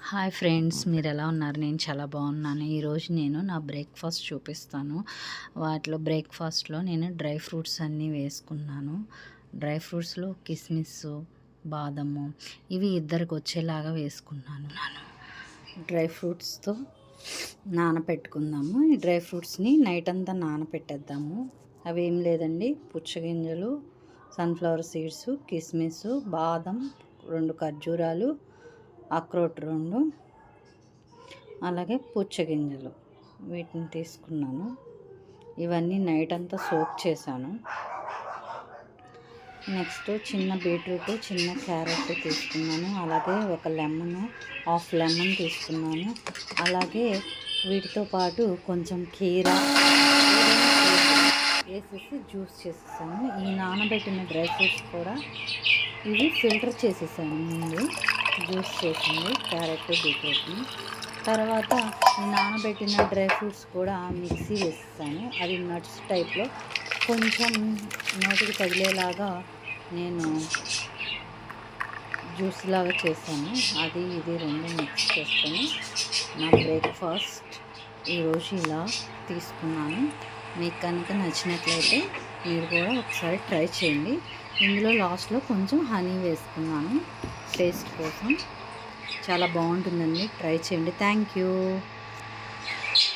Hi friends, మీరు ఎలా ఉన్నారు? నేను చాలా బాగున్నాను. ఈరోజు నేను నా బ్రేక్ఫాస్ట్ చూపిస్తాను. వాటిలో బ్రేక్ఫాస్ట్లో నేను డ్రై ఫ్రూట్స్ అన్నీ వేసుకున్నాను. డ్రై ఫ్రూట్స్లో కిస్మిస్, బాదము ఇవి ఇద్దరికి వచ్చేలాగా వేసుకున్నాను. డ్రై ఫ్రూట్స్తో నానపెట్టుకుందాము. ఈ డ్రై ఫ్రూట్స్ని నైట్ అంతా నానపెట్టేద్దాము. అవి ఏం లేదండి, పుచ్చగింజలు, సన్ఫ్లవర్ సీడ్స్, కిస్మిస్, బాదం, 2 ఖర్జూరాలు, అక్రోట్ 2, అలాగే పుచ్చగింజలు వీటిని తీసుకున్నాను. ఇవన్నీ నైట్ అంతా సోక్ చేశాను. నెక్స్ట్ చిన్న బీట్రూట్, చిన్న క్యారెట్ తీసుకున్నాను. అలాగే ఒక లెమన్, హాఫ్ లెమన్ తీసుకున్నాను. అలాగే వీటితో పాటు కొంచెం కీరా వేసేసి జ్యూస్ చేసేసాను. ఈ నానబెట్టిన డ్రై ఫ్రూట్స్ కూడా ఇవి ఫిల్టర్ చేసేసాను ముందు. జ్యూస్ చేసింది క్యారెట్, బీట్రూట్ని. తర్వాత ఈ నానబెట్టిన డ్రై ఫ్రూట్స్ కూడా మిక్సీ వేసేసాను. అది నట్స్ టైప్లో కొంచెం నోటికి తగిలేలాగా నేను జ్యూస్ లాగా చేశాను. అది ఇది 2 మిక్స్ చేసుకొని నా బ్రేక్ఫాస్ట్ ఈరోజు ఇలా తీసుకున్నాను. మీకు కనుక నచ్చినట్లయితే మీరు కూడా ఒకసారి ట్రై చేయండి. ఇందులో లాస్ట్లో కొంచెం హనీ వేసుకున్నాను టేస్ట్ కోసం. చాలా బాగుంటుందండి, ట్రై చేయండి. Thank you.